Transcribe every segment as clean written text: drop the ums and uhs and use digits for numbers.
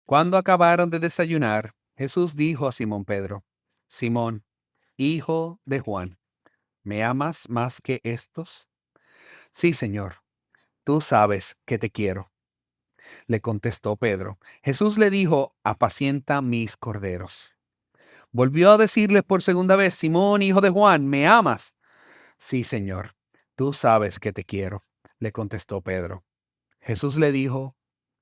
Cuando acabaron de desayunar, Jesús dijo a Simón Pedro: Simón, hijo de Juan, ¿me amas más que estos? Sí, Señor, tú sabes que te quiero, le contestó Pedro. Jesús le dijo: apacienta mis corderos. Volvió a decirle por segunda vez: Simón, hijo de Juan, ¿me amas? Sí, Señor, tú sabes que te quiero, le contestó Pedro. Jesús le dijo: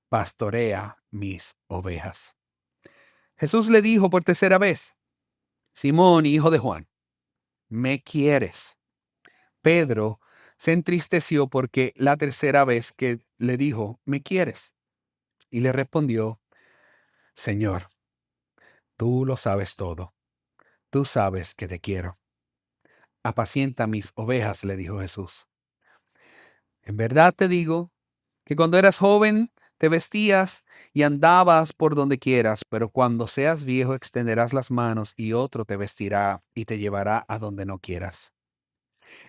pastorea mis ovejas. Jesús le dijo por tercera vez: Simón, hijo de Juan, ¿me quieres? Pedro se entristeció porque la tercera vez que le dijo: ¿me quieres? Y le respondió: Señor, tú lo sabes todo. Tú sabes que te quiero. Apacienta mis ovejas, le dijo Jesús. En verdad te digo que cuando eras joven te vestías y andabas por donde quieras, pero cuando seas viejo extenderás las manos y otro te vestirá y te llevará a donde no quieras.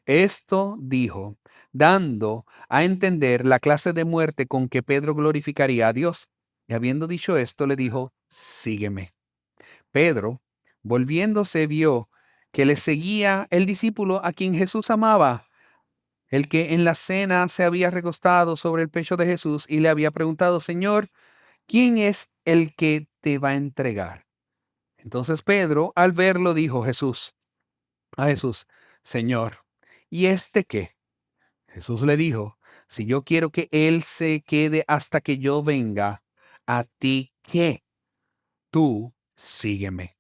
Esto dijo, dando a entender la clase de muerte con que Pedro glorificaría a Dios. Y habiendo dicho esto, le dijo: sígueme. Pedro, volviéndose, vio que le seguía el discípulo a quien Jesús amaba, el que en la cena se había recostado sobre el pecho de Jesús y le había preguntado: Señor, ¿quién es el que te va a entregar? Entonces Pedro, al verlo, dijo a Jesús: Señor, ¿y este qué? Jesús le dijo: si yo quiero que él se quede hasta que yo venga, ¿a ti qué? Tú sígueme.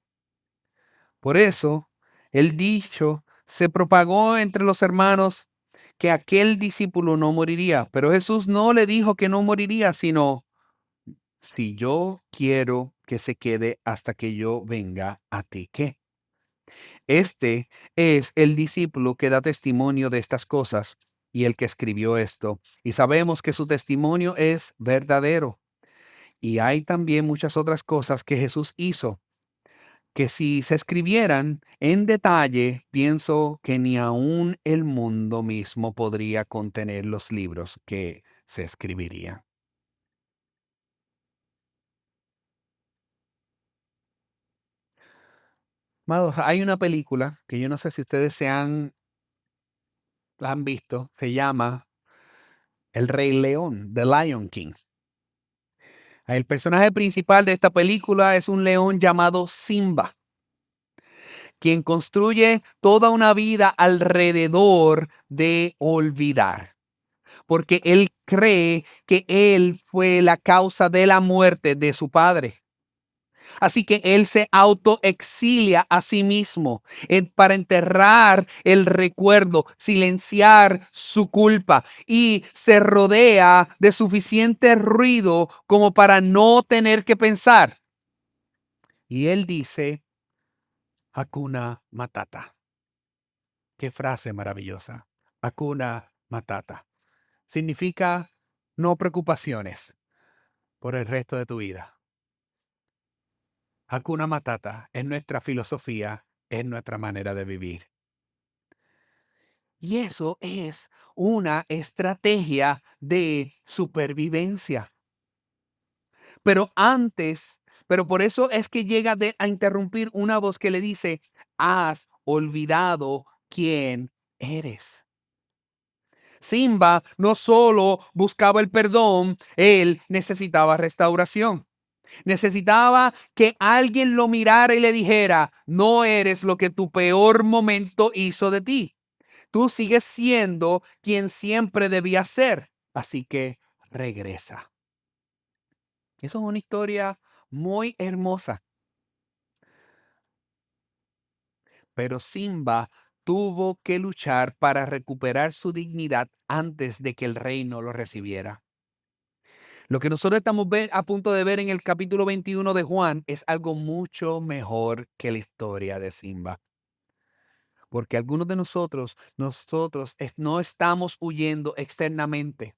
Por eso, el dicho se propagó entre los hermanos que aquel discípulo no moriría. Pero Jesús no le dijo que no moriría, sino: si yo quiero que se quede hasta que yo venga, ¿a ti qué? Este es el discípulo que da testimonio de estas cosas y el que escribió esto. Y sabemos que su testimonio es verdadero. Y hay también muchas otras cosas que Jesús hizo, que si se escribieran en detalle, pienso que ni aún el mundo mismo podría contener los libros que se escribirían. Amados, hay una película que yo no sé si ustedes la han visto, se llama El Rey León, The Lion King. El personaje principal de esta película es un león llamado Simba, quien construye toda una vida alrededor de olvidar, porque él cree que él fue la causa de la muerte de su padre. Así que él se autoexilia a sí mismo para enterrar el recuerdo, silenciar su culpa, y se rodea de suficiente ruido como para no tener que pensar. Y él dice: Hakuna Matata. Qué frase maravillosa. Hakuna Matata. Significa no preocupaciones por el resto de tu vida. Hakuna Matata es nuestra filosofía, es nuestra manera de vivir. Y eso es una estrategia de supervivencia. Pero antes, pero por eso es que llega a interrumpir una voz que le dice: has olvidado quién eres. Simba no solo buscaba el perdón, él necesitaba restauración. Necesitaba que alguien lo mirara y le dijera: no eres lo que tu peor momento hizo de ti. Tú sigues siendo quien siempre debías ser. Así que regresa. Eso es una historia muy hermosa. Pero Simba tuvo que luchar para recuperar su dignidad antes de que el reino lo recibiera. Lo que nosotros estamos a punto de ver en el capítulo 21 de Juan es algo mucho mejor que la historia de Simba. Porque algunos de nosotros no estamos huyendo externamente.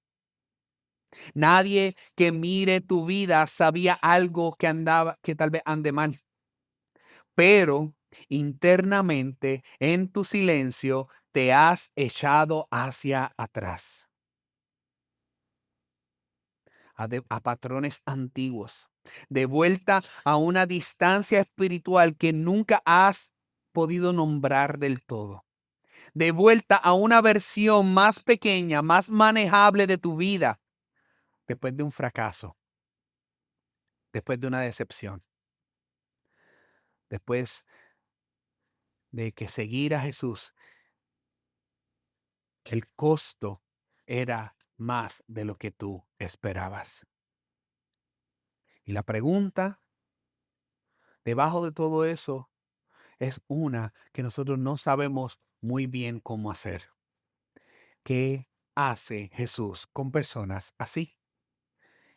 Nadie que mire tu vida sabía algo que tal vez ande mal. Pero internamente, en tu silencio, te has echado hacia atrás. a patrones antiguos, de vuelta a una distancia espiritual que nunca has podido nombrar del todo, de vuelta a una versión más pequeña, más manejable de tu vida, después de un fracaso, después de una decepción, después de que seguir a Jesús, el costo era más de lo que tú esperabas. Y la pregunta debajo de todo eso es una que nosotros no sabemos muy bien cómo hacer. ¿Qué hace Jesús con personas así?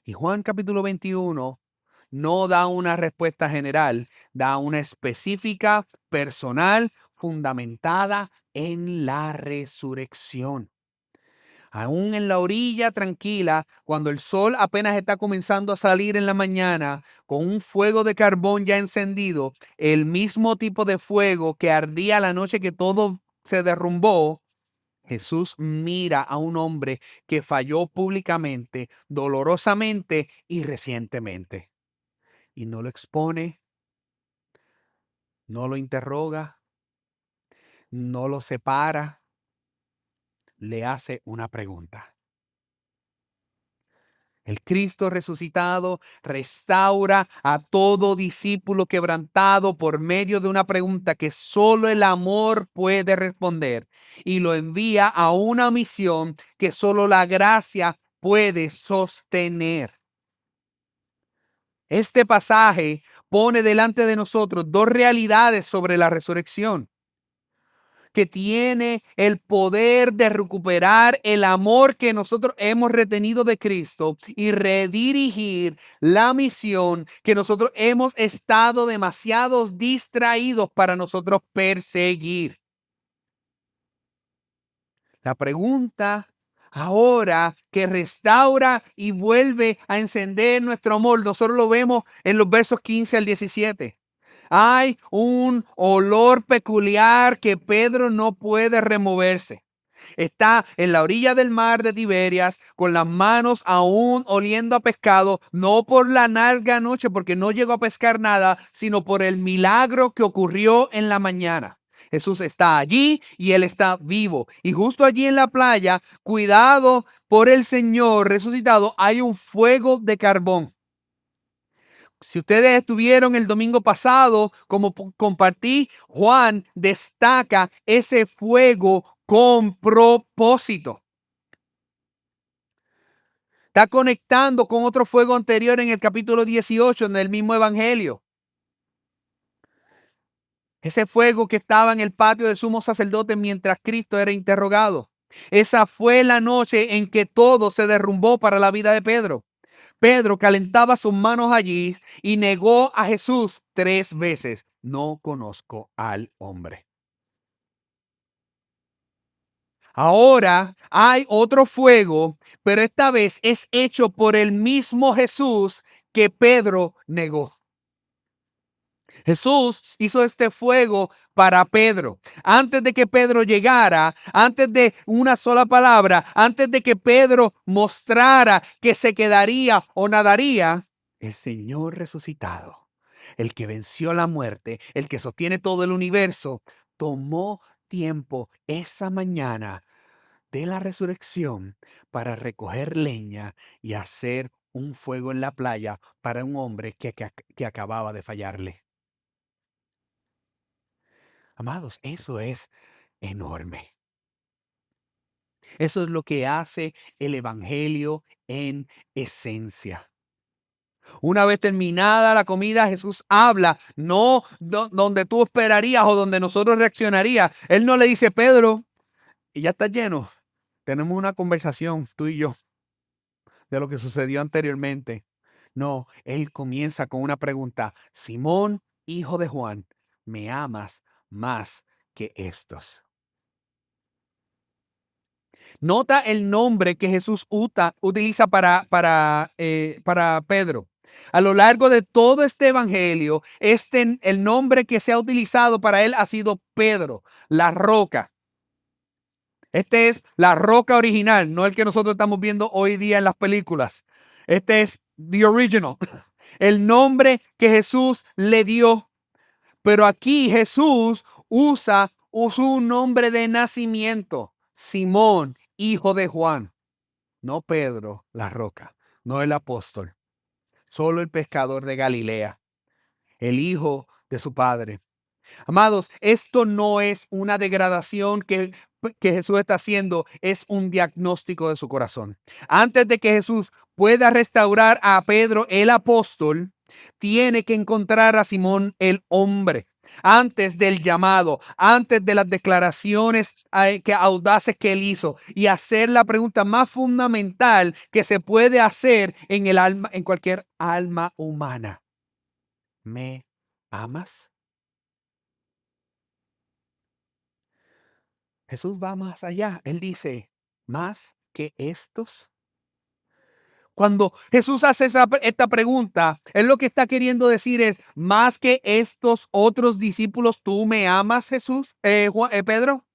Y Juan capítulo 21 no da una respuesta general, da una específica, personal, fundamentada en la resurrección. Aún en la orilla tranquila, cuando el sol apenas está comenzando a salir en la mañana, con un fuego de carbón ya encendido, el mismo tipo de fuego que ardía la noche que todo se derrumbó, Jesús mira a un hombre que falló públicamente, dolorosamente y recientemente. Y no lo expone, no lo interroga, no lo separa, le hace una pregunta. El Cristo resucitado restaura a todo discípulo quebrantado por medio de una pregunta que solo el amor puede responder y lo envía a una misión que solo la gracia puede sostener. Este pasaje pone delante de nosotros dos realidades sobre la resurrección, que tiene el poder de recuperar el amor que nosotros hemos retenido de Cristo y redirigir la misión que nosotros hemos estado demasiados distraídos para nosotros perseguir. La pregunta ahora que restaura y vuelve a encender nuestro amor, nosotros lo vemos en los versos 15 al 17. Hay un olor peculiar que Pedro no puede removerse. Está en la orilla del mar de Tiberias, con las manos aún oliendo a pescado, no por la larga noche, porque no llegó a pescar nada, sino por el milagro que ocurrió en la mañana. Jesús está allí y él está vivo. Y justo allí en la playa, cuidado por el Señor resucitado, hay un fuego de carbón. Si ustedes estuvieron el domingo pasado, como compartí, Juan destaca ese fuego con propósito. Está conectando con otro fuego anterior en el capítulo 18 en el mismo evangelio. Ese fuego que estaba en el patio del sumo sacerdote mientras Cristo era interrogado. Esa fue la noche en que todo se derrumbó para la vida de Pedro. Pedro calentaba sus manos allí y negó a Jesús 3 veces. No conozco al hombre. Ahora hay otro fuego, pero esta vez es hecho por el mismo Jesús que Pedro negó. Jesús hizo este fuego para Pedro. Antes de que Pedro llegara, antes de una sola palabra, antes de que Pedro mostrara que se quedaría o nadaría, el Señor resucitado, el que venció la muerte, el que sostiene todo el universo, tomó tiempo esa mañana de la resurrección para recoger leña y hacer un fuego en la playa para un hombre que acababa de fallarle. Amados, eso es enorme. Eso es lo que hace el evangelio en esencia. Una vez terminada la comida, Jesús habla, no donde tú esperarías o donde nosotros reaccionaríamos. Él no le dice, Pedro, y ya está lleno. Tenemos una conversación, tú y yo, de lo que sucedió anteriormente. No, él comienza con una pregunta. Simón, hijo de Juan, ¿me amas más que estos? Nota el nombre que Jesús utiliza para Pedro. A lo largo de todo este evangelio, el nombre que se ha utilizado para él ha sido Pedro, la roca. Este es la roca original, no el que nosotros estamos viendo hoy día en las películas. Este es the original, el nombre que Jesús le dio. Pero aquí Jesús usa su nombre de nacimiento, Simón, hijo de Juan. No Pedro, la roca, no el apóstol, solo el pescador de Galilea, el hijo de su padre. Amados, esto no es una degradación que Jesús está haciendo, es un diagnóstico de su corazón. Antes de que Jesús pueda restaurar a Pedro, el apóstol, tiene que encontrar a Simón, el hombre. Antes del llamado, antes de las declaraciones audaces que él hizo, y hacer la pregunta más fundamental que se puede hacer en el alma, en cualquier alma humana: ¿me amas? Jesús va más allá. Él dice, más que estos. Cuando Jesús hace esta pregunta, él lo que está queriendo decir es, más que estos otros discípulos, ¿tú me amas, Jesús? Pedro.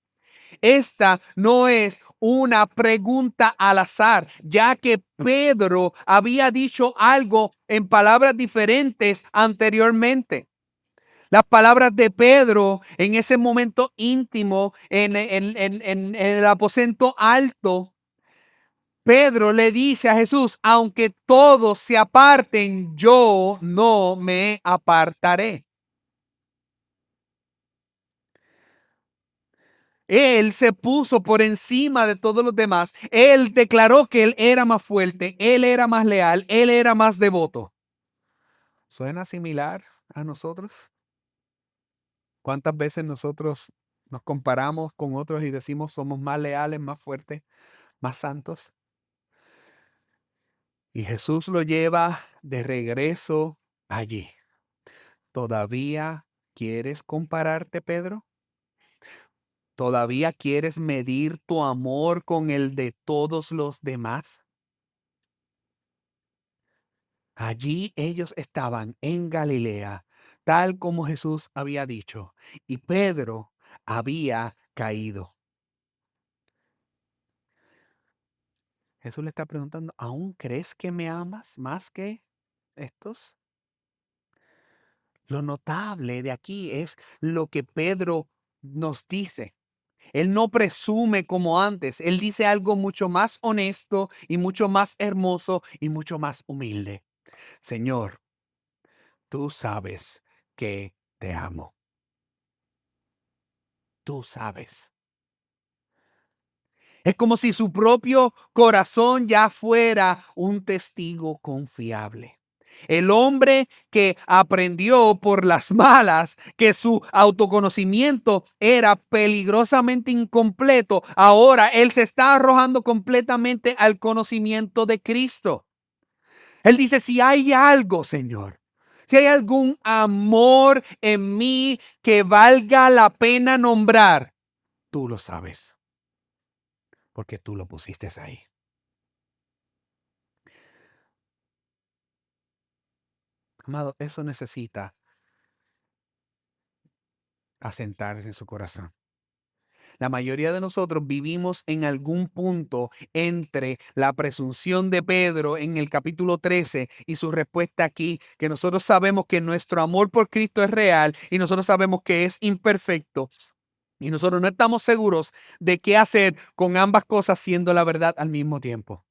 Esta no es una pregunta al azar, ya que Pedro había dicho algo en palabras diferentes anteriormente. Las palabras de Pedro en ese momento íntimo, en el aposento alto, Pedro le dice a Jesús, aunque todos se aparten, yo no me apartaré. Él se puso por encima de todos los demás. Él declaró que él era más fuerte, él era más leal, él era más devoto. ¿Suena similar a nosotros? ¿Cuántas veces nosotros nos comparamos con otros y decimos somos más leales, más fuertes, más santos? Y Jesús lo lleva de regreso allí. ¿Todavía quieres compararte, Pedro? ¿Todavía quieres medir tu amor con el de todos los demás? Allí ellos estaban en Galilea, tal como Jesús había dicho, y Pedro había caído. Jesús le está preguntando, ¿aún crees que me amas más que estos? Lo notable de aquí es lo que Pedro nos dice. Él no presume como antes. Él dice algo mucho más honesto y mucho más hermoso y mucho más humilde. Señor, tú sabes que te amo. Tú sabes. Es como si su propio corazón ya fuera un testigo confiable. El hombre que aprendió por las malas que su autoconocimiento era peligrosamente incompleto, ahora él se está arrojando completamente al conocimiento de Cristo. Él dice, si hay algo, Señor, si hay algún amor en mí que valga la pena nombrar, tú lo sabes, porque tú lo pusiste ahí. Amado, eso necesita asentarse en su corazón. La mayoría de nosotros vivimos en algún punto entre la presunción de Pedro en el capítulo 13 y su respuesta aquí, que nosotros sabemos que nuestro amor por Cristo es real y nosotros sabemos que es imperfecto y nosotros no estamos seguros de qué hacer con ambas cosas siendo la verdad al mismo tiempo.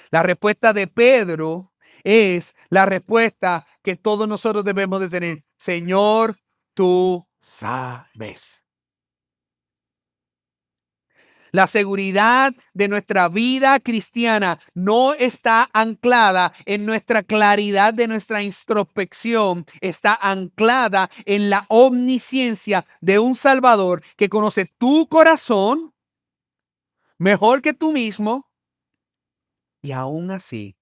La respuesta de Pedro es la respuesta que todos nosotros debemos de tener. Señor, tú sabes. La seguridad de nuestra vida cristiana no está anclada en nuestra claridad de nuestra introspección, está anclada en la omnisciencia de un Salvador que conoce tu corazón mejor que tú mismo y aún así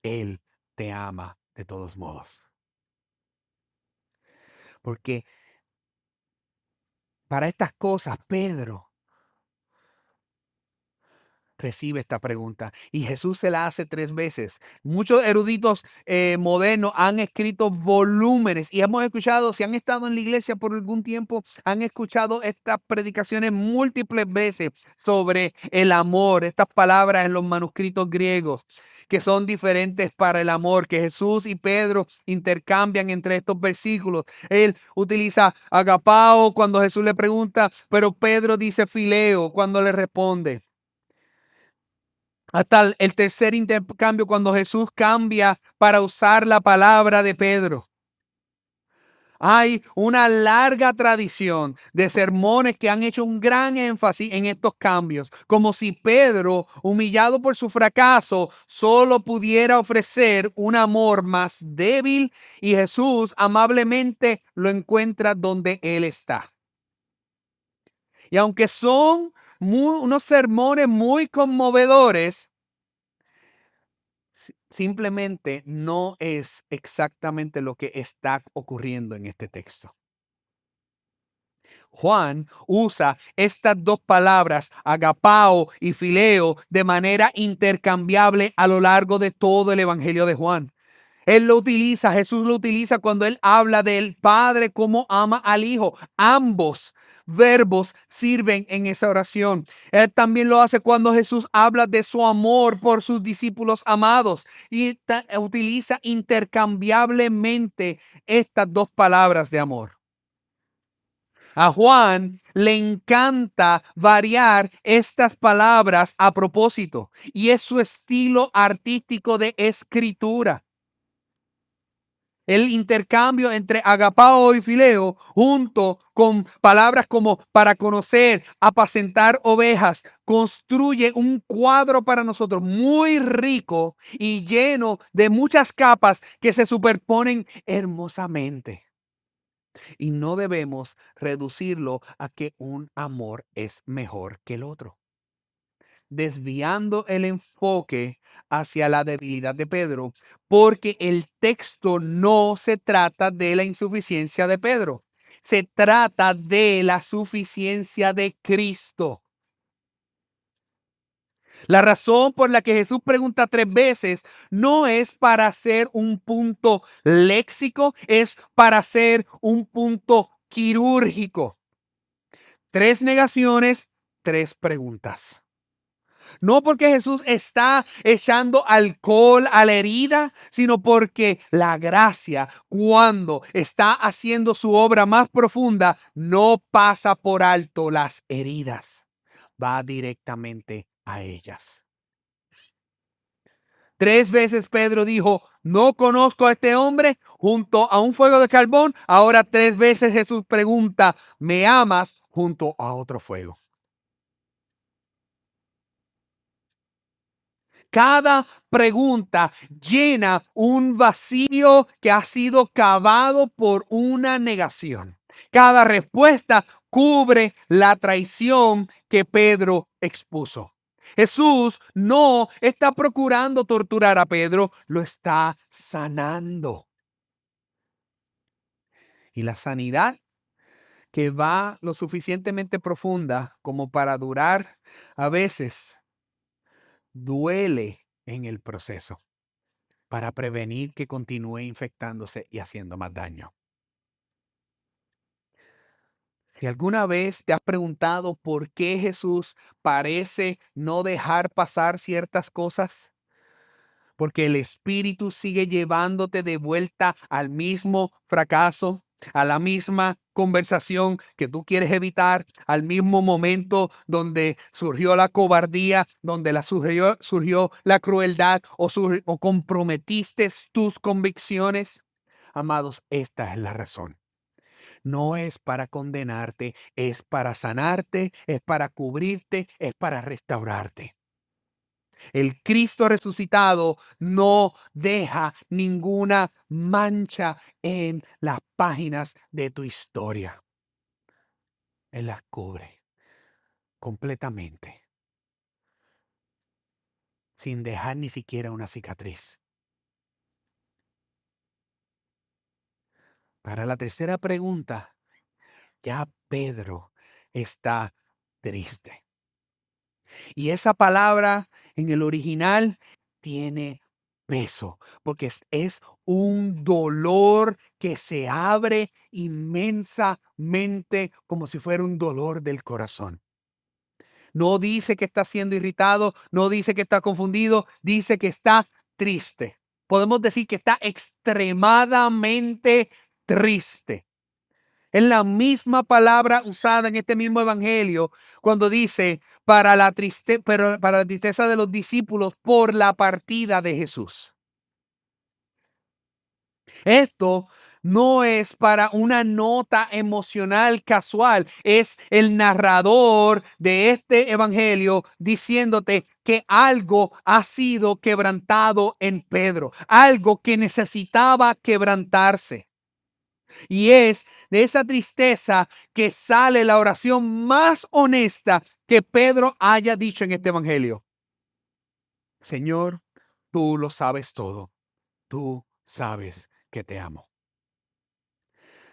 Él te ama de todos modos. Porque para estas cosas Pedro recibe esta pregunta y Jesús se la hace 3 veces. Muchos eruditos modernos han escrito volúmenes y hemos escuchado, si han estado en la iglesia por algún tiempo, han escuchado estas predicaciones múltiples veces sobre el amor, estas palabras en los manuscritos griegos. que son diferentes para el amor, que Jesús y Pedro intercambian entre estos versículos. Él utiliza agapao cuando Jesús le pregunta, pero Pedro dice fileo cuando le responde. Hasta el tercer intercambio cuando Jesús cambia para usar la palabra de Pedro. Hay una larga tradición de sermones que han hecho un gran énfasis en estos cambios, como si Pedro, humillado por su fracaso, solo pudiera ofrecer un amor más débil y Jesús amablemente lo encuentra donde él está. Y aunque son unos sermones muy conmovedores, simplemente no es exactamente lo que está ocurriendo en este texto. Juan usa estas dos palabras, agapao y fileo, de manera intercambiable a lo largo de todo el Evangelio de Juan. Él lo utiliza, Jesús lo utiliza cuando él habla del Padre como ama al Hijo. Ambos verbos sirven en esa oración. Él también lo hace cuando Jesús habla de su amor por sus discípulos amados y utiliza intercambiablemente estas dos palabras de amor. A Juan le encanta variar estas palabras a propósito y es su estilo artístico de escritura. El intercambio entre agapao y fileo, junto con palabras como para conocer, apacentar ovejas, construye un cuadro para nosotros muy rico y lleno de muchas capas que se superponen hermosamente. Y no debemos reducirlo a que un amor es mejor que el otro, desviando el enfoque hacia la debilidad de Pedro, porque el texto no se trata de la insuficiencia de Pedro, se trata de la suficiencia de Cristo. La razón por la que Jesús pregunta 3 veces no es para hacer un punto léxico, es para hacer un punto quirúrgico. 3 negaciones, 3 preguntas. No porque Jesús está echando alcohol a la herida, sino porque la gracia, cuando está haciendo su obra más profunda, no pasa por alto las heridas, va directamente a ellas. 3 veces Pedro dijo, no conozco a este hombre, junto a un fuego de carbón. Ahora 3 veces Jesús pregunta, ¿me amas? Junto a otro fuego. Cada pregunta llena un vacío que ha sido cavado por una negación. Cada respuesta cubre la traición que Pedro expuso. Jesús no está procurando torturar a Pedro, lo está sanando. Y la sanidad que va lo suficientemente profunda como para durar, a veces duele en el proceso, para prevenir que continúe infectándose y haciendo más daño. Si alguna vez te has preguntado por qué Jesús parece no dejar pasar ciertas cosas, porque el Espíritu sigue llevándote de vuelta al mismo fracaso, a la misma conversación que tú quieres evitar, al mismo momento donde surgió la cobardía, donde surgió la crueldad o comprometiste tus convicciones. Amados, esta es la razón. No es para condenarte, es para sanarte, es para cubrirte, es para restaurarte. El Cristo resucitado no deja ninguna mancha en las páginas de tu historia. Él las cubre completamente, sin dejar ni siquiera una cicatriz. Para la tercera pregunta, ya Pedro está triste. Y esa palabra en el original tiene peso, porque es un dolor que se abre inmensamente como si fuera un dolor del corazón. No dice que está siendo irritado, no dice que está confundido, dice que está triste. Podemos decir que está extremadamente triste. Es la misma palabra usada en este mismo evangelio cuando dice pero para la tristeza de los discípulos por la partida de Jesús. Esto no es para una nota emocional casual, es el narrador de este evangelio diciéndote que algo ha sido quebrantado en Pedro, algo que necesitaba quebrantarse. Y es de esa tristeza que sale la oración más honesta que Pedro haya dicho en este evangelio. Señor, tú lo sabes todo. Tú sabes que te amo.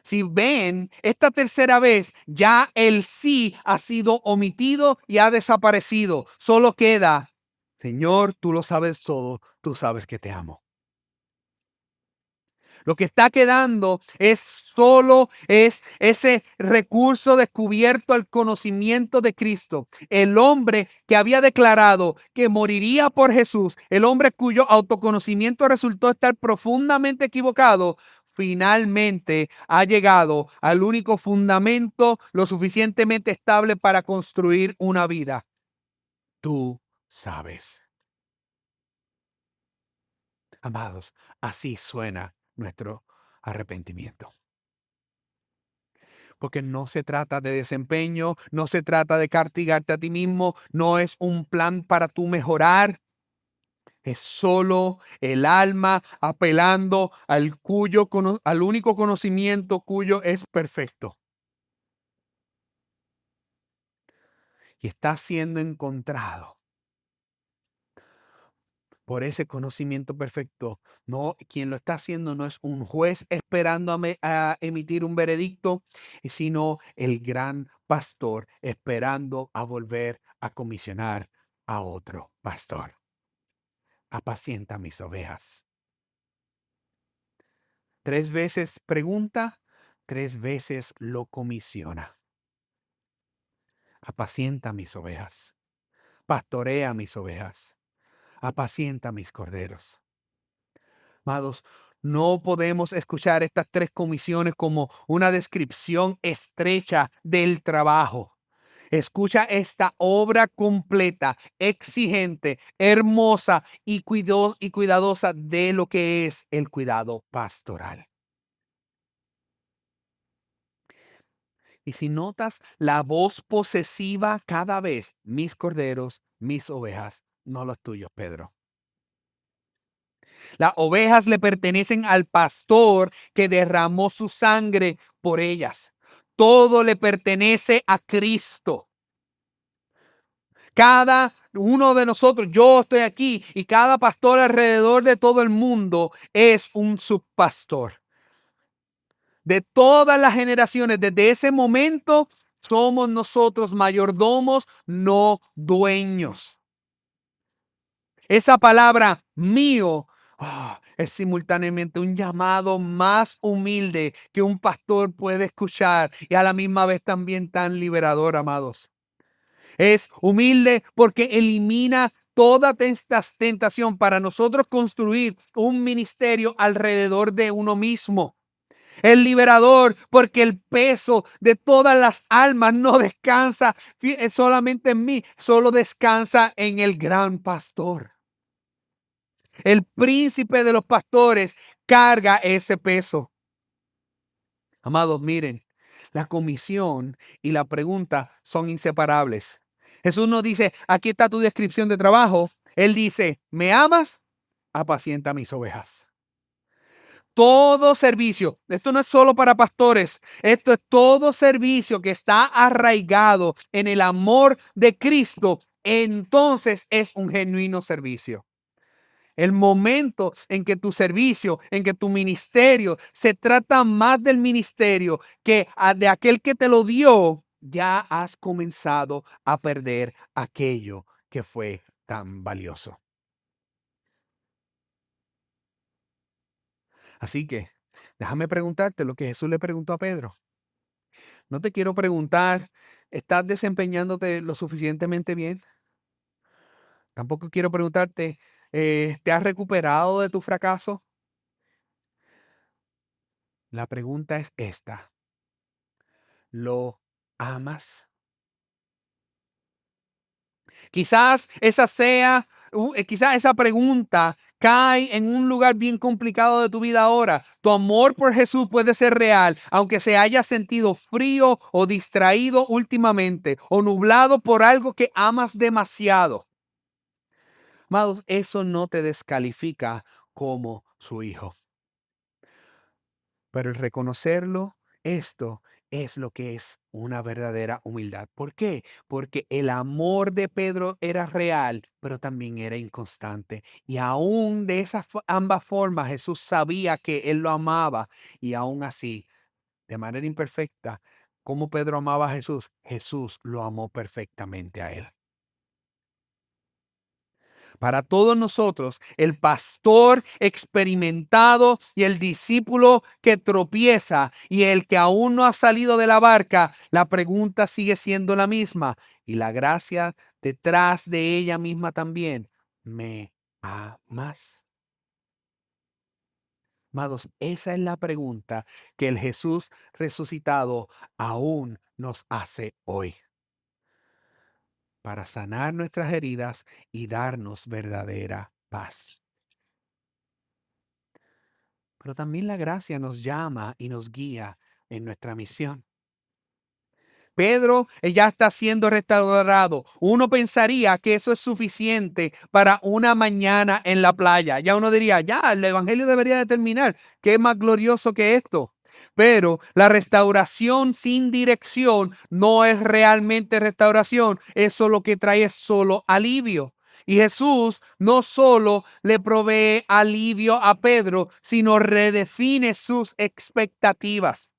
Si ven, esta tercera vez ya el sí ha sido omitido y ha desaparecido. Solo queda, Señor, tú lo sabes todo. Tú sabes que te amo. Lo que está quedando es ese recurso descubierto al conocimiento de Cristo. El hombre que había declarado que moriría por Jesús, el hombre cuyo autoconocimiento resultó estar profundamente equivocado, finalmente ha llegado al único fundamento lo suficientemente estable para construir una vida. Tú sabes. Amados, así suena nuestro arrepentimiento. Porque no se trata de desempeño, no se trata de castigarte a ti mismo, no es un plan para tú mejorar. Es solo el alma apelando al único conocimiento cuyo es perfecto. Y está siendo encontrado por ese conocimiento perfecto. No, quien lo está haciendo no es un juez esperando a emitir un veredicto, sino el gran pastor esperando a volver a comisionar a otro pastor. Apacienta mis ovejas. 3 veces pregunta, 3 veces lo comisiona. Apacienta mis ovejas. Pastorea mis ovejas. Apacienta mis corderos. Amados, no podemos escuchar estas 3 comisiones como una descripción estrecha del trabajo. Escucha esta obra completa, exigente, hermosa y cuidadosa de lo que es el cuidado pastoral. Y si notas la voz posesiva cada vez, mis corderos, mis ovejas, no los tuyos, Pedro. Las ovejas le pertenecen al pastor que derramó su sangre por ellas. Todo le pertenece a Cristo. Cada uno de nosotros, yo estoy aquí y cada pastor alrededor de todo el mundo es un subpastor. De todas las generaciones, desde ese momento, somos nosotros mayordomos, no dueños. Esa palabra mío es simultáneamente un llamado más humilde que un pastor puede escuchar y a la misma vez también tan liberador, amados. Es humilde porque elimina toda tentación para nosotros construir un ministerio alrededor de uno mismo. El liberador, porque el peso de todas las almas no descansa solamente en mí, solo descansa en el gran pastor. El príncipe de los pastores carga ese peso. Amados, miren, la comisión y la pregunta son inseparables. Jesús nos dice, aquí está tu descripción de trabajo. Él dice, ¿me amas? Apacienta mis ovejas. Todo servicio, esto no es solo para pastores, esto es todo servicio que está arraigado en el amor de Cristo, entonces es un genuino servicio. El momento en que tu servicio, en que tu ministerio se trata más del ministerio que de aquel que te lo dio, ya has comenzado a perder aquello que fue tan valioso. Así que déjame preguntarte lo que Jesús le preguntó a Pedro. No te quiero preguntar, ¿estás desempeñándote lo suficientemente bien? Tampoco quiero preguntarte, ¿Te has recuperado de tu fracaso? La pregunta es esta. ¿Lo amas? Quizás esa pregunta cae en un lugar bien complicado de tu vida ahora. Tu amor por Jesús puede ser real, aunque se haya sentido frío o distraído últimamente o nublado por algo que amas demasiado. Amados, eso no te descalifica como su hijo. Pero el reconocerlo, esto es lo que es una verdadera humildad. ¿Por qué? Porque el amor de Pedro era real, pero también era inconstante. Y aún de esas ambas formas, Jesús sabía que él lo amaba. Y aún así, de manera imperfecta, como Pedro amaba a Jesús, Jesús lo amó perfectamente a él. Para todos nosotros, el pastor experimentado y el discípulo que tropieza y el que aún no ha salido de la barca, la pregunta sigue siendo la misma y la gracia detrás de ella misma también. ¿Me amas? Amados, esa es la pregunta que el Jesús resucitado aún nos hace hoy para sanar nuestras heridas y darnos verdadera paz. Pero también la gracia nos llama y nos guía en nuestra misión. Pedro ya está siendo restaurado. Uno pensaría que eso es suficiente para una mañana en la playa. Ya uno diría, ya, el evangelio debería de terminar. ¿Qué más glorioso que esto? Pero la restauración sin dirección no es realmente restauración. Eso lo que trae es solo alivio. Y Jesús no solo le provee alivio a Pedro, sino redefine sus expectativas.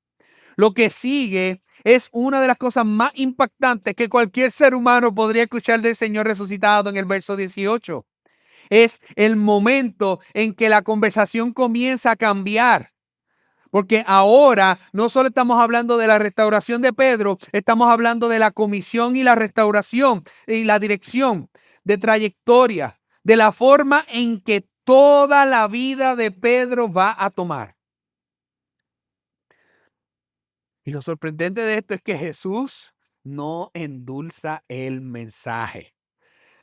Lo que sigue es una de las cosas más impactantes que cualquier ser humano podría escuchar del Señor resucitado en el verso 18. Es el momento en que la conversación comienza a cambiar. Porque ahora no solo estamos hablando de la restauración de Pedro, estamos hablando de la comisión y la restauración y la dirección de trayectoria, de la forma en que toda la vida de Pedro va a tomar. Y lo sorprendente de esto es que Jesús no endulza el mensaje,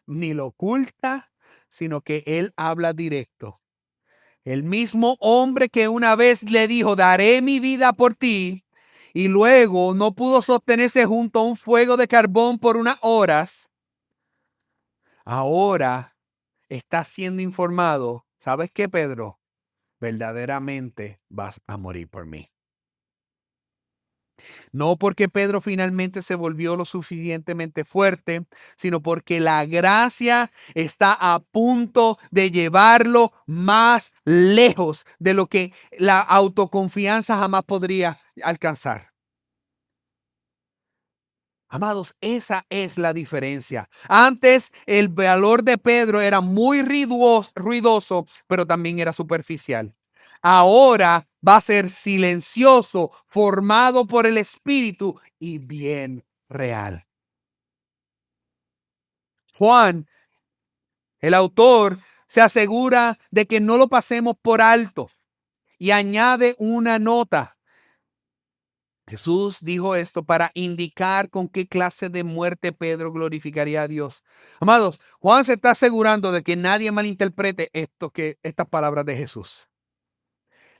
ni lo oculta, sino que él habla directo. El mismo hombre que una vez le dijo, daré mi vida por ti, y luego no pudo sostenerse junto a un fuego de carbón por unas horas, ahora está siendo informado, ¿sabes qué, Pedro? Verdaderamente vas a morir por mí. No porque Pedro finalmente se volvió lo suficientemente fuerte, sino porque la gracia está a punto de llevarlo más lejos de lo que la autoconfianza jamás podría alcanzar. Amados, esa es la diferencia. Antes el valor de Pedro era muy ruidoso, pero también era superficial. Ahora va a ser silencioso, formado por el Espíritu y bien real. Juan, el autor, se asegura de que no lo pasemos por alto y añade una nota. Jesús dijo esto para indicar con qué clase de muerte Pedro glorificaría a Dios. Amados, Juan se está asegurando de que nadie malinterprete estas palabras de Jesús.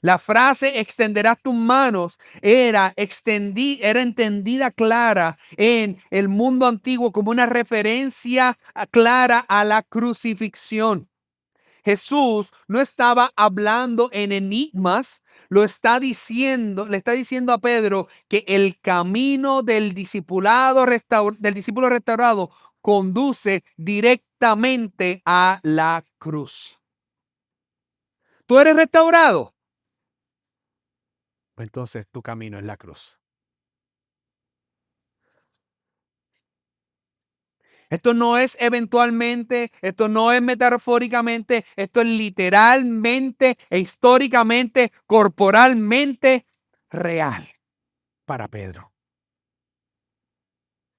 La frase extenderás tus manos era entendida clara en el mundo antiguo como una referencia clara a la crucifixión. Jesús no estaba hablando en enigmas, lo está diciendo, le está diciendo a Pedro que el camino del del discípulo restaurado conduce directamente a la cruz. ¿Tú eres restaurado? Pues entonces tu camino es la cruz. Esto no es eventualmente, esto no es metafóricamente, esto es literalmente e históricamente, corporalmente real para Pedro.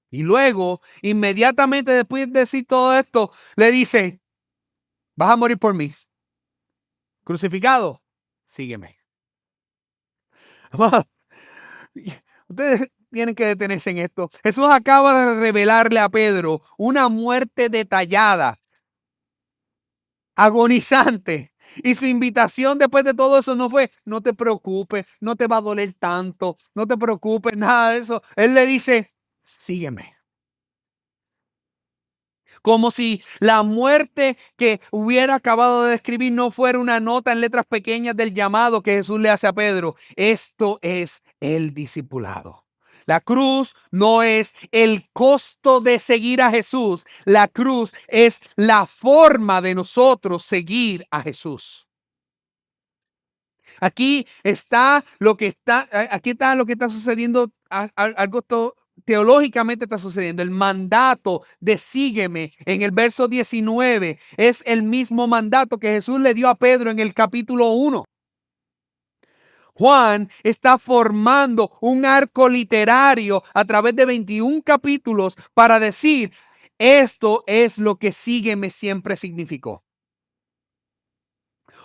Y luego, inmediatamente después de decir todo esto, le dice, Vas a morir por mí. Crucificado, sígueme. Ustedes tienen que detenerse en esto. Jesús acaba de revelarle a Pedro una muerte detallada, agonizante. Y su invitación después de todo eso no fue, no te preocupes, no te va a doler tanto, no te preocupes, nada de eso. Él le dice, sígueme. Como si la muerte que hubiera acabado de describir no fuera una nota en letras pequeñas del llamado que Jesús le hace a Pedro. Esto es el discipulado. La cruz no es el costo de seguir a Jesús. La cruz es la forma de nosotros seguir a Jesús. Aquí está lo que está sucediendo, algo teológicamente está sucediendo. El mandato de sígueme en el verso 19 es el mismo mandato que Jesús le dio a Pedro en el capítulo 1. Juan está formando un arco literario a través de 21 capítulos para decir, esto es lo que sígueme siempre significó.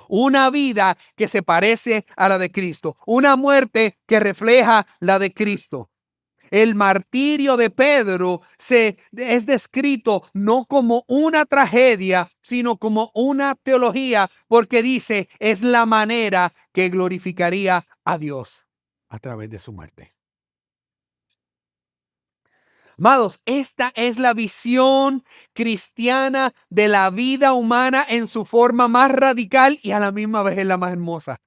Una vida que se parece a la de Cristo, una muerte que refleja la de Cristo. El martirio de Pedro es descrito no como una tragedia, sino como una teología, porque dice, es la manera que glorificaría a Dios a través de su muerte. Amados, esta es la visión cristiana de la vida humana en su forma más radical y a la misma vez es la más hermosa.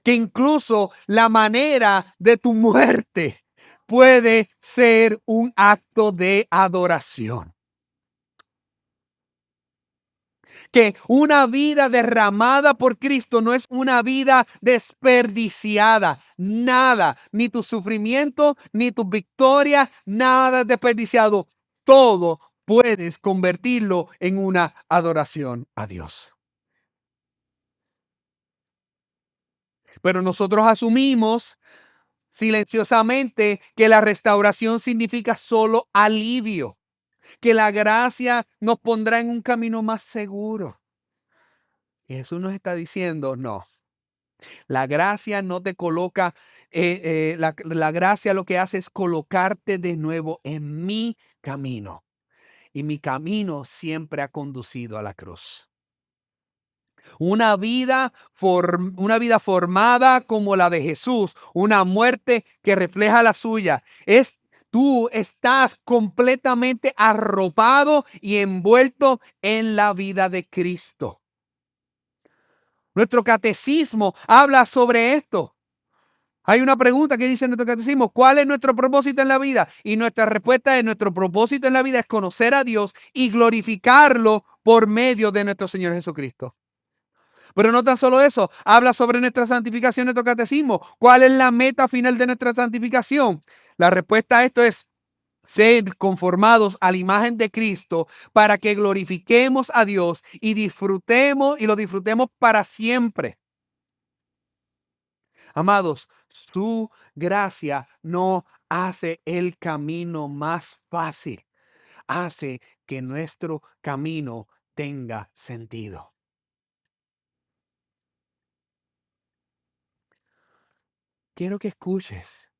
Que incluso la manera de tu muerte puede ser un acto de adoración. Que una vida derramada por Cristo no es una vida desperdiciada. Nada, ni tu sufrimiento, ni tu victoria, nada desperdiciado. Todo puedes convertirlo en una adoración a Dios. Pero nosotros asumimos silenciosamente que la restauración significa solo alivio, que la gracia nos pondrá en un camino más seguro. Y Jesús nos está diciendo, no, la gracia no te coloca, la gracia lo que hace es colocarte de nuevo en mi camino. Y mi camino siempre ha conducido a la cruz. Una vida formada como la de Jesús, una muerte que refleja la suya. Tú estás completamente arropado y envuelto en la vida de Cristo. Nuestro catecismo habla sobre esto. Hay una pregunta que dice nuestro catecismo, ¿cuál es nuestro propósito en la vida? Y nuestra respuesta es, nuestro propósito en la vida es conocer a Dios y glorificarlo por medio de nuestro Señor Jesucristo. Pero no tan solo eso, habla sobre nuestra santificación, nuestro catecismo. ¿Cuál es la meta final de nuestra santificación? La respuesta a esto es ser conformados a la imagen de Cristo para que glorifiquemos a Dios y lo disfrutemos para siempre. Amados, su gracia no hace el camino más fácil, hace que nuestro camino tenga sentido. Quiero que escuches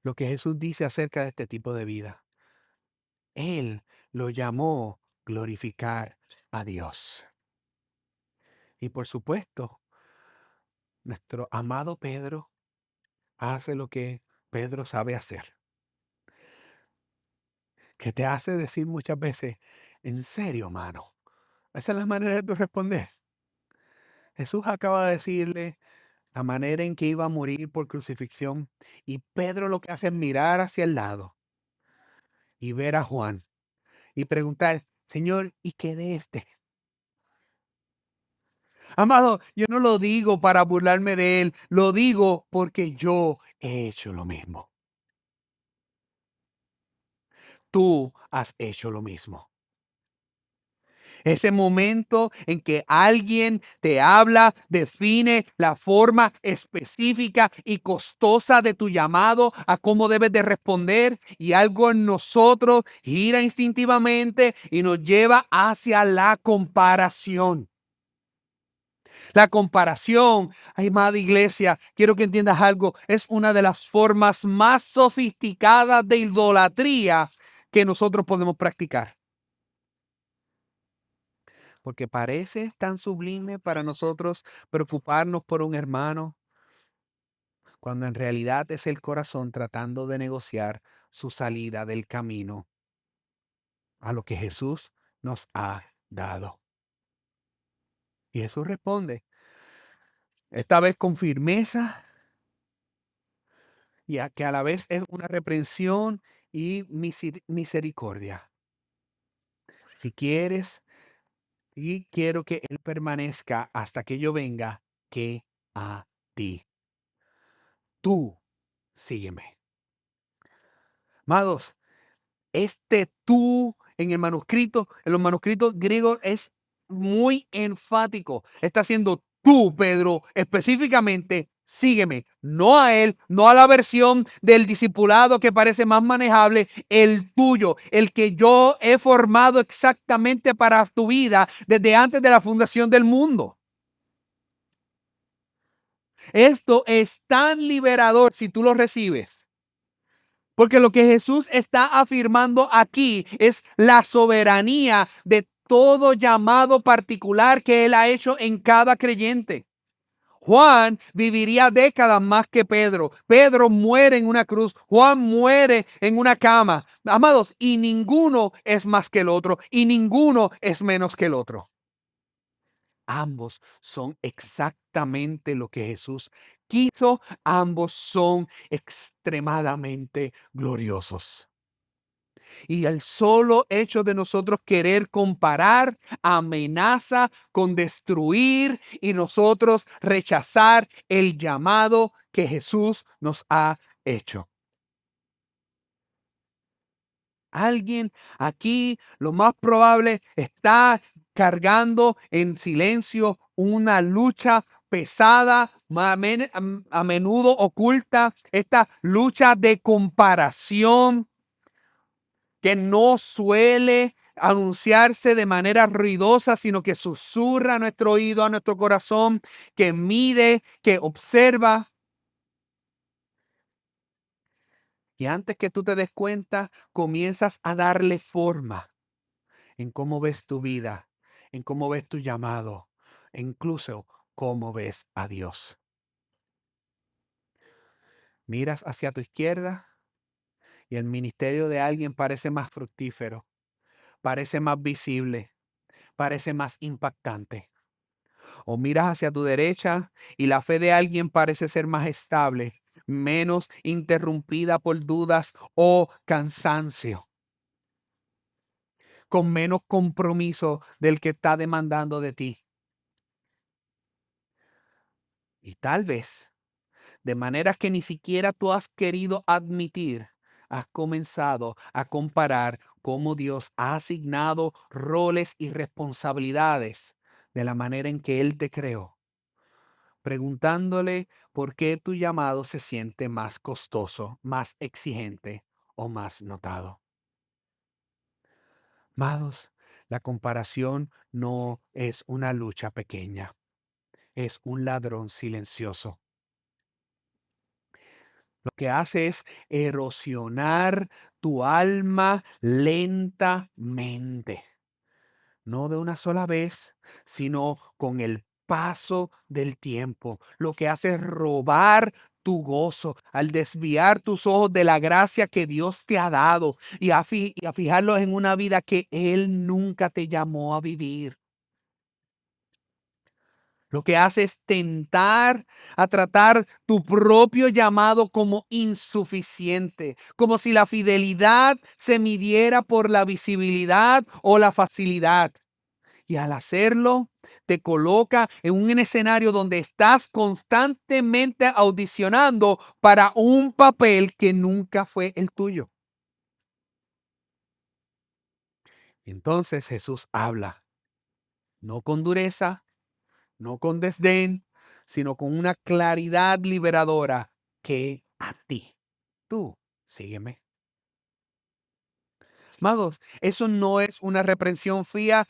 lo que Jesús dice acerca de este tipo de vida. Él lo llamó glorificar a Dios. Y por supuesto, nuestro amado Pedro hace lo que Pedro sabe hacer, que te hace decir muchas veces, en serio, mano. Esa es la manera de tú responder. Jesús acaba de decirle la manera en que iba a morir por crucifixión y Pedro lo que hace es mirar hacia el lado y ver a Juan y preguntar, Señor, ¿y qué de este? Amado, yo no lo digo para burlarme de él, lo digo porque yo he hecho lo mismo. Tú has hecho lo mismo. Ese momento en que alguien te habla, define la forma específica y costosa de tu llamado, a cómo debes de responder, y algo en nosotros gira instintivamente y nos lleva hacia la comparación. La comparación, ay, amada iglesia, quiero que entiendas algo, es una de las formas más sofisticadas de idolatría que nosotros podemos practicar. Porque parece tan sublime para nosotros preocuparnos por un hermano, cuando en realidad es el corazón tratando de negociar su salida del camino a lo que Jesús nos ha dado. Y Jesús responde, esta vez con firmeza, y que a la vez es una reprensión y misericordia. Si quieres, y quiero que Él permanezca hasta que yo venga, que a ti. Tú sígueme. Amados, este tú en los manuscritos griegos es muy enfático. Está haciendo tú, Pedro, específicamente, sígueme. No a él, no a la versión del discipulado que parece más manejable, el tuyo, el que yo he formado exactamente para tu vida desde antes de la fundación del mundo. Esto es tan liberador si tú lo recibes. Porque lo que Jesús está afirmando aquí es la soberanía de todo llamado particular que Él ha hecho en cada creyente. Juan viviría décadas más que Pedro. Pedro muere en una cruz. Juan muere en una cama. Amados, y ninguno es más que el otro. Y ninguno es menos que el otro. Ambos son exactamente lo que Jesús quiso. Ambos son extremadamente gloriosos. Y el solo hecho de nosotros querer comparar amenaza con destruir y nosotros rechazar el llamado que Jesús nos ha hecho. Alguien aquí, lo más probable, está cargando en silencio una lucha pesada, a menudo oculta, esta lucha de comparación que no suele anunciarse de manera ruidosa, sino que susurra a nuestro oído, a nuestro corazón, que mide, que observa. Y antes que tú te des cuenta, comienzas a darle forma en cómo ves tu vida, en cómo ves tu llamado, e incluso cómo ves a Dios. Miras hacia tu izquierda y el ministerio de alguien parece más fructífero, parece más visible, parece más impactante. O miras hacia tu derecha y la fe de alguien parece ser más estable, menos interrumpida por dudas o cansancio, con menos compromiso del que está demandando de ti. Y tal vez, de maneras que ni siquiera tú has querido admitir, has comenzado a comparar cómo Dios ha asignado roles y responsabilidades de la manera en que Él te creó, preguntándole por qué tu llamado se siente más costoso, más exigente o más notado. Amados, la comparación no es una lucha pequeña, es un ladrón silencioso. Lo que hace es erosionar tu alma lentamente, no de una sola vez, sino con el paso del tiempo. Lo que hace es robar tu gozo al desviar tus ojos de la gracia que Dios te ha dado y a fijarlos en una vida que Él nunca te llamó a vivir. Lo que hace es tentar a tratar tu propio llamado como insuficiente, como si la fidelidad se midiera por la visibilidad o la facilidad. Y al hacerlo, te coloca en un escenario donde estás constantemente audicionando para un papel que nunca fue el tuyo. Entonces Jesús habla. no con dureza, no con desdén, sino con una claridad liberadora que a ti. Tú, sígueme. Amados, eso no es una reprensión fría,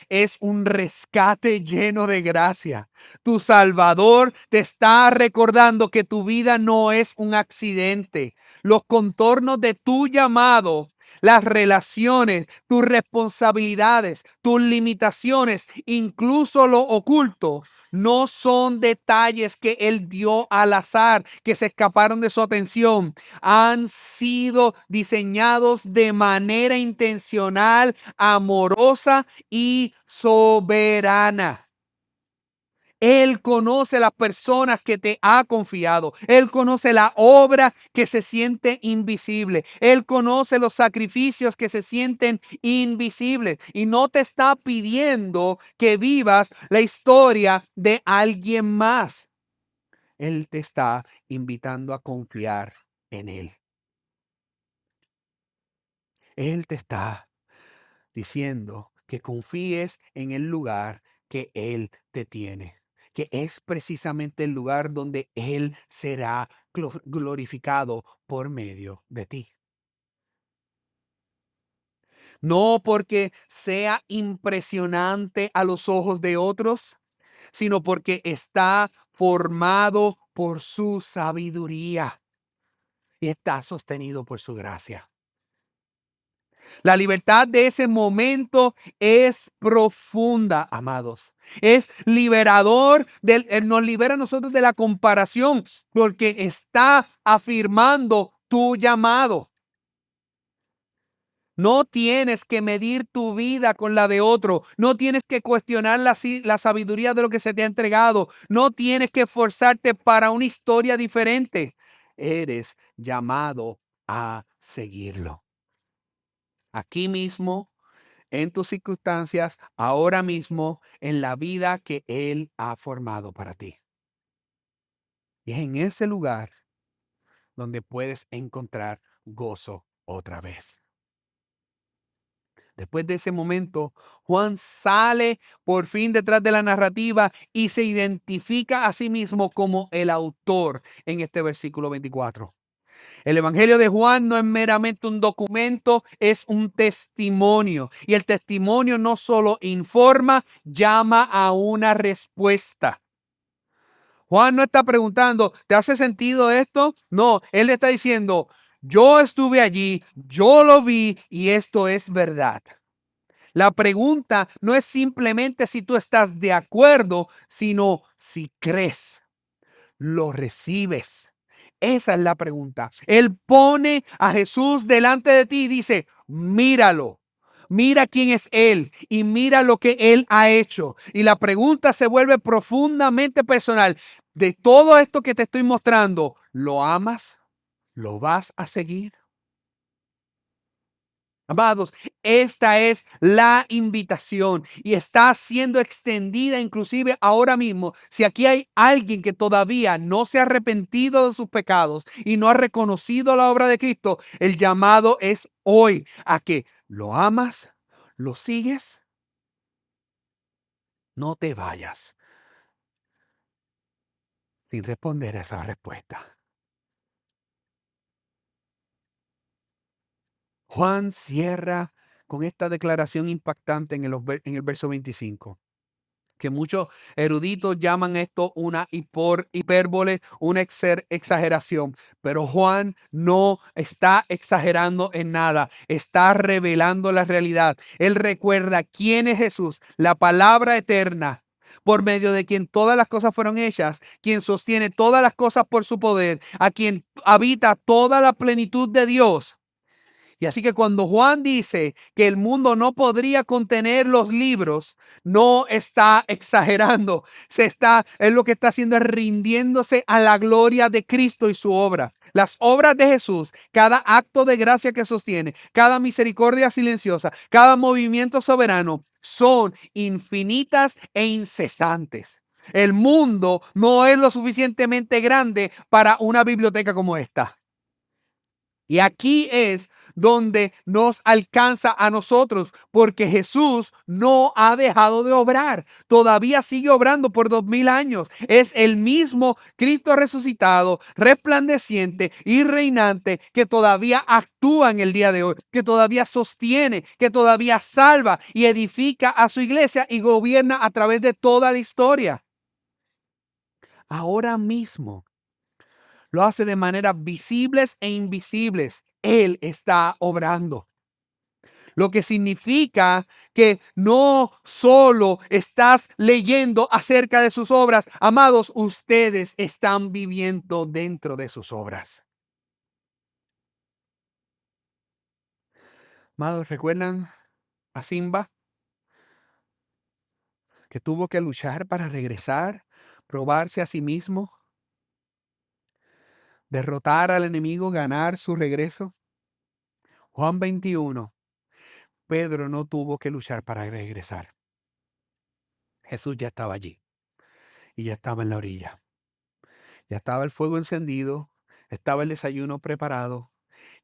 es un rescate lleno de gracia. Tu Salvador te está recordando que tu vida no es un accidente. Los contornos de tu llamado, las relaciones, tus responsabilidades, tus limitaciones, incluso lo oculto, no son detalles que Él dio al azar, que se escaparon de su atención. Han sido diseñados de manera intencional, amorosa y soberana. Él conoce las personas que te ha confiado. Él conoce la obra que se siente invisible. Él conoce los sacrificios que se sienten invisibles. Y no te está pidiendo que vivas la historia de alguien más. Él te está invitando a confiar en Él. Él te está diciendo que confíes en el lugar que Él te tiene, que es precisamente el lugar donde Él será glorificado por medio de ti. No porque sea impresionante a los ojos de otros, sino porque está formado por su sabiduría y está sostenido por su gracia. La libertad de ese momento es profunda, amados. Es liberador, nos libera a nosotros de la comparación, porque está afirmando tu llamado. No tienes que medir tu vida con la de otro. No tienes que cuestionar la sabiduría de lo que se te ha entregado. No tienes que esforzarte para una historia diferente. Eres llamado a seguirlo. Aquí mismo, en tus circunstancias, ahora mismo, en la vida que Él ha formado para ti. Y es en ese lugar donde puedes encontrar gozo otra vez. Después de ese momento, Juan sale por fin detrás de la narrativa y se identifica a sí mismo como el autor en este versículo 24. El Evangelio de Juan no es meramente un documento, es un testimonio. Y el testimonio no solo informa, llama a una respuesta. Juan no está preguntando, ¿te hace sentido esto? No, él le está diciendo, yo estuve allí, yo lo vi y esto es verdad. La pregunta no es simplemente si tú estás de acuerdo, sino si crees, lo recibes. Esa es la pregunta. Él pone a Jesús delante de ti y dice, míralo. Mira quién es Él y mira lo que Él ha hecho. Y la pregunta se vuelve profundamente personal. De todo esto que te estoy mostrando, ¿lo amas? ¿Lo vas a seguir? Amados, esta es la invitación y está siendo extendida inclusive ahora mismo. Si aquí hay alguien que todavía no se ha arrepentido de sus pecados y no ha reconocido la obra de Cristo, el llamado es hoy a que lo amas, lo sigues, no te vayas sin responder a esa respuesta. Juan cierra con esta declaración impactante en el verso 25. Que muchos eruditos llaman esto una hipérbole, una exageración. Pero Juan no está exagerando en nada, está revelando la realidad. Él recuerda quién es Jesús, la palabra eterna, por medio de quien todas las cosas fueron hechas, quien sostiene todas las cosas por su poder, a quien habita toda la plenitud de Dios. Y así que cuando Juan dice que el mundo no podría contener los libros, no está exagerando. Él lo que está haciendo es rindiéndose a la gloria de Cristo y su obra. Las obras de Jesús, cada acto de gracia que sostiene, cada misericordia silenciosa, cada movimiento soberano, son infinitas e incesantes. El mundo no es lo suficientemente grande para una biblioteca como esta. Y aquí es donde nos alcanza a nosotros, porque Jesús no ha dejado de obrar, todavía sigue obrando por 2000 años. Es el mismo Cristo resucitado, resplandeciente y reinante que todavía actúa en el día de hoy, que todavía sostiene, que todavía salva y edifica a su iglesia y gobierna a través de toda la historia. Ahora mismo lo hace de maneras visibles e invisibles. Él está obrando. Lo que significa que no solo estás leyendo acerca de sus obras, amados, ustedes están viviendo dentro de sus obras. Amados, ¿recuerdan a Simba que tuvo que luchar para regresar, probarse a sí mismo, derrotar al enemigo, ganar su regreso? Juan 21. Pedro no tuvo que luchar para regresar. Jesús ya estaba allí y ya estaba en la orilla. Ya estaba el fuego encendido, estaba el desayuno preparado.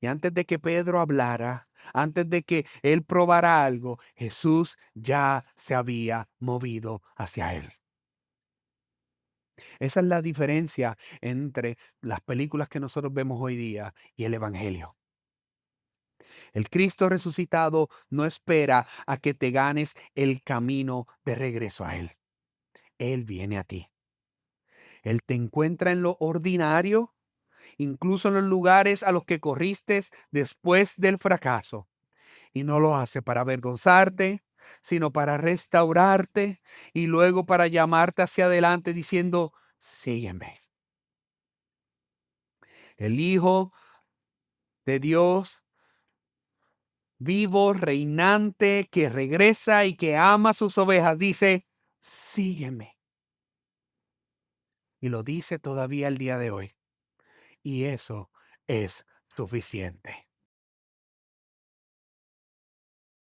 Y antes de que Pedro hablara, antes de que él probara algo, Jesús ya se había movido hacia él. Esa es la diferencia entre las películas que nosotros vemos hoy día y el Evangelio. El Cristo resucitado no espera a que te ganes el camino de regreso a Él. Él viene a ti. Él te encuentra en lo ordinario, incluso en los lugares a los que corriste después del fracaso. Y no lo hace para avergonzarte, sino para restaurarte y luego para llamarte hacia adelante diciendo, sígueme. El Hijo de Dios, vivo, reinante, que regresa y que ama a sus ovejas, dice, sígueme. Y lo dice todavía el día de hoy. Y eso es suficiente.